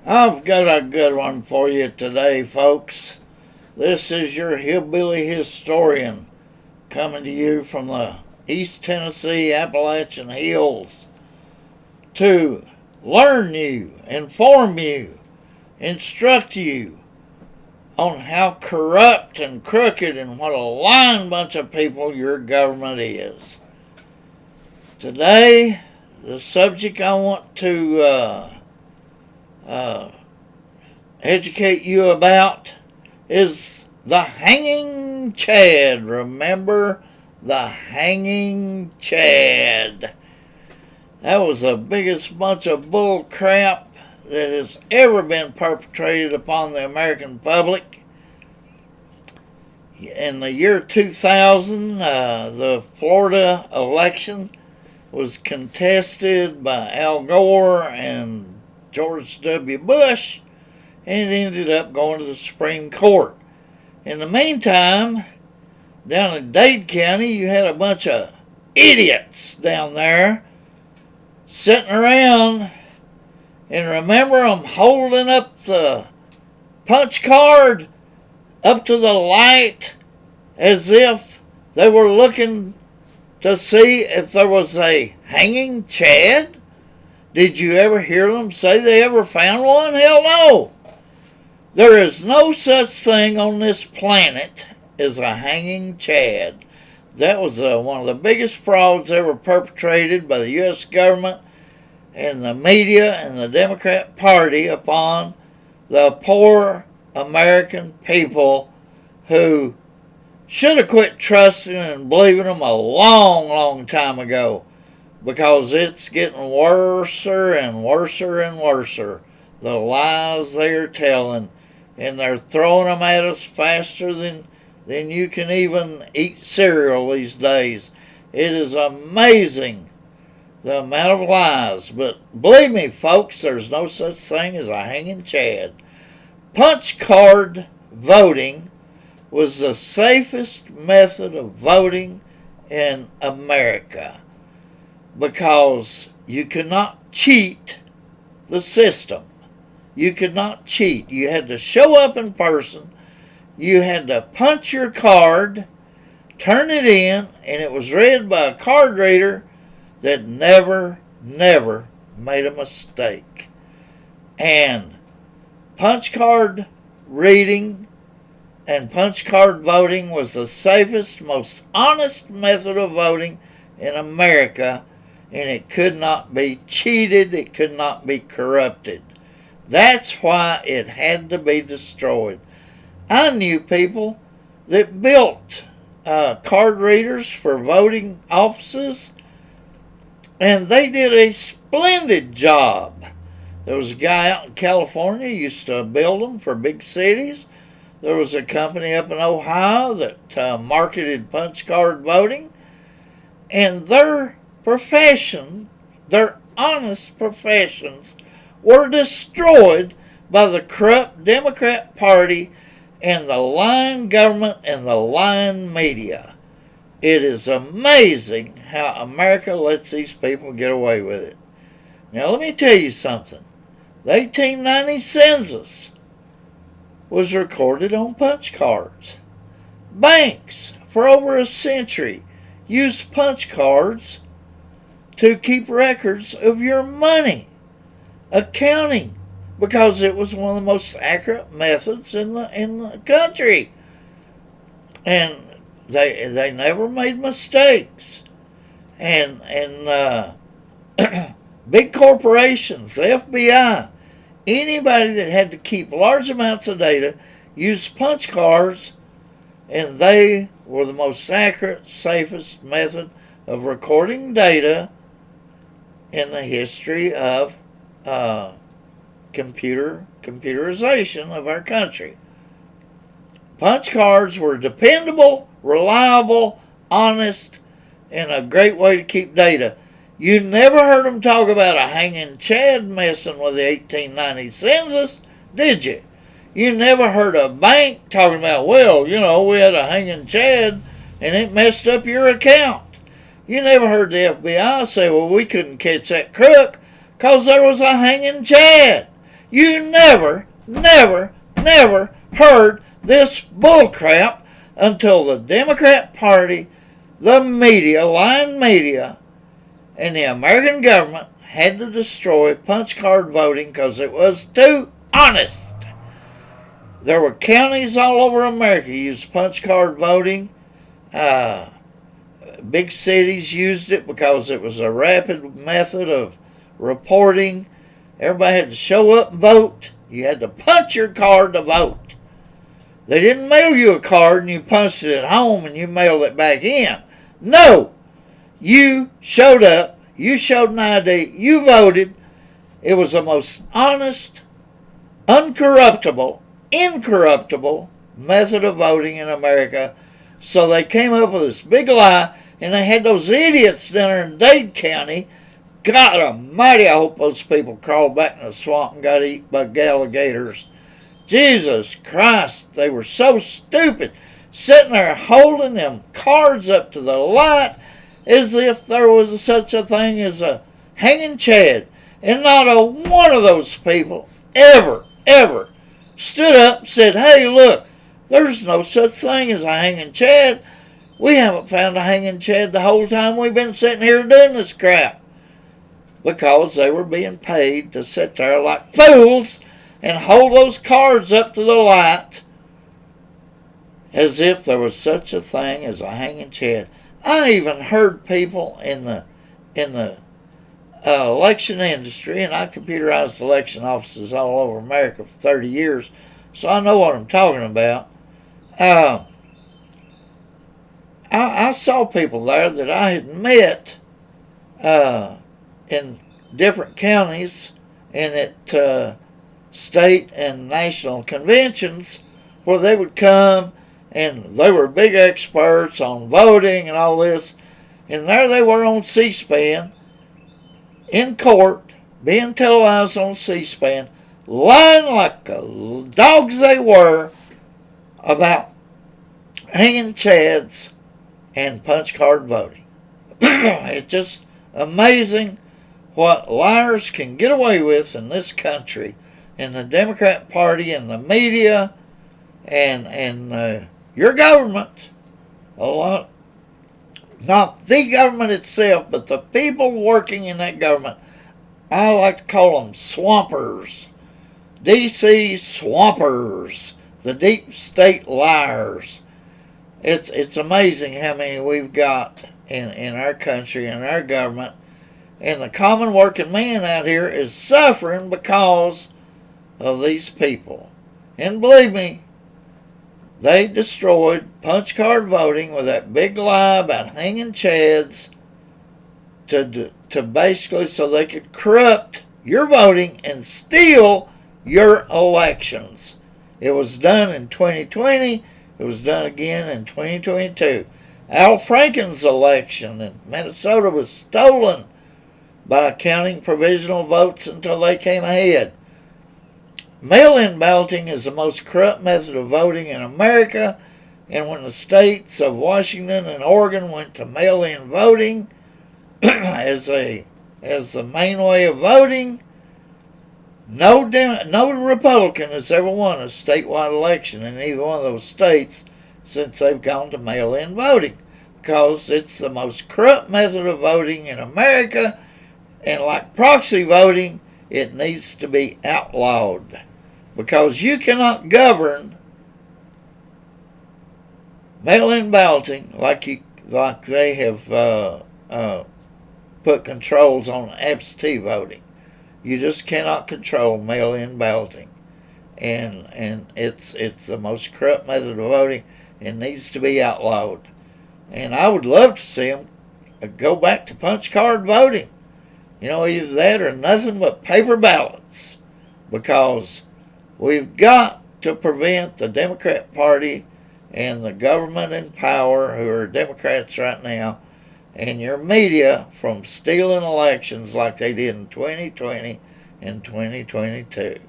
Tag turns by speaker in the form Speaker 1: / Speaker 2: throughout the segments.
Speaker 1: I've got a good one for you today, folks. This is your hillbilly historian coming to you from the East Tennessee Appalachian Hills to learn you, inform you, instruct you on how corrupt and crooked and what a lying bunch of people your government is. Today, the subject I want to uh, educate you about is the hanging Chad. Remember the hanging Chad? That was the biggest bunch of bull crap that has ever been perpetrated upon the American public. In the year 2000, the Florida election was contested by Al Gore and George W. Bush, and it ended up going to the Supreme Court. In the meantime, down in Dade County, you had a bunch of idiots down there sitting around, and remember them holding up the punch card up to the light as if they were looking to see if there was a hanging Chad? Did you ever hear them say they ever found one? Hell no! There is no such thing on this planet as a hanging Chad. That was one of the biggest frauds ever perpetrated by the U.S. government and the media and the Democrat Party upon the poor American people who should have quit trusting and believing them a long, long time ago, because it's getting worser and worser and worser. The lies they are telling, and they're throwing them at us faster than you can even eat cereal these days. It is amazing the amount of lies. But believe me, folks, there's no such thing as a hanging Chad. Punch card voting was the safest method of voting in America, because you could not cheat the system. You could not cheat. You had to show up in person. You had to punch your card, turn it in, and it was read by a card reader that never made a mistake. And punch card reading and punch card voting was the safest, most honest method of voting in America, and it could not be cheated, it could not be corrupted. That's why it had to be destroyed. I knew people that built card readers for voting offices, and they did a splendid job. There was a guy out in California who used to build them for big cities. There was a company up in Ohio that marketed punch card voting, and their profession, their honest professions, were destroyed by the corrupt Democrat Party and the lying government and the lying media. It is amazing how America lets these people get away with it. Now let me tell you something. The 1890 census was recorded on punch cards. Banks, for over a century, used punch cards to keep records of your money. Accounting, because it was one of the most accurate methods in the country. And they never made mistakes. And big corporations, the FBI, anybody that had to keep large amounts of data used punch cards, and they were the most accurate, safest method of recording data in the history of computerization of our country. Punch cards were dependable, reliable, honest, and a great way to keep data. You never heard them talk about a hanging Chad messing with the 1890 census, did you? You never heard a bank talking about, well, you know, we had a hanging Chad and it messed up your account. You never heard the FBI say, well, we couldn't catch that crook because there was a hanging Chad. You never, never, never heard this bullcrap until the Democrat Party, the media, lying media, and the American government had to destroy punch card voting because it was too honest. There were counties all over America used punch card voting. Uh, Big cities used it because it was a rapid method of reporting. Everybody had to show up and vote. You had to punch your card to vote. They didn't mail you a card and you punched it at home and you mailed it back in. No! You showed up, you showed an ID, you voted. It was the most honest, incorruptible method of voting in America. So they came up with this big lie, and they had those idiots down there in Dade County. God almighty, I hope those people crawled back in the swamp and got eaten by alligators. Jesus Christ, they were so stupid, sitting there holding them cards up to the light as if there was such a thing as a hanging chad. And not a one of those people ever stood up and said, hey, look, there's no such thing as a hanging chad. We haven't found a hanging chad the whole time we've been sitting here doing this crap. Because they were being paid to sit there like fools and hold those cards up to the light as if there was such a thing as a hanging chad. I even heard people in the election industry, and I computerized election offices all over America for 30 years, so I know what I'm talking about. I saw people there that I had met in different counties and at state and national conventions where they would come and they were big experts on voting and all this. And there they were on C-SPAN in court, being televised on C-SPAN, lying like the dogs they were about hanging chads and punch card voting. It's just amazing what liars can get away with in this country, in the Democrat Party and the media and your government. A lot, not the government itself, but the people working in that government. I like to call them swampers. DC swampers. The deep state liars. It's amazing how many we've got in our country and our government. And the common working man out here is suffering because of these people. And believe me, they destroyed punch card voting with that big lie about hanging chads to basically so they could corrupt your voting and steal your elections. It was done in 2020. It was done again in 2022. Al Franken's election in Minnesota was stolen by counting provisional votes until they came ahead. Mail-in balloting is the most corrupt method of voting in America, and when the states of Washington and Oregon went to mail-in voting as the main way of voting, no Republican has ever won a statewide election in either one of those states since they've gone to mail-in voting, because it's the most corrupt method of voting in America, and like proxy voting, it needs to be outlawed. Because you cannot govern mail-in balloting like they have put controls on absentee voting. You just cannot control mail-in balloting, and it's the most corrupt method of voting. It needs to be outlawed. And I would love to see them go back to punch card voting. You know, either that or nothing but paper ballots, because we've got to prevent the Democrat Party and the government in power, who are Democrats right now, and your media from stealing elections like they did in 2020 and 2022.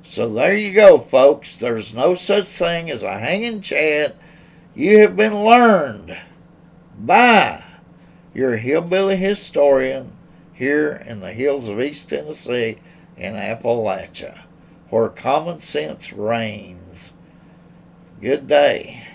Speaker 1: So there you go, folks. There's no such thing as a hanging chad. You have been learned by your hillbilly historian here in the hills of East Tennessee in Appalachia, where common sense reigns. Good day.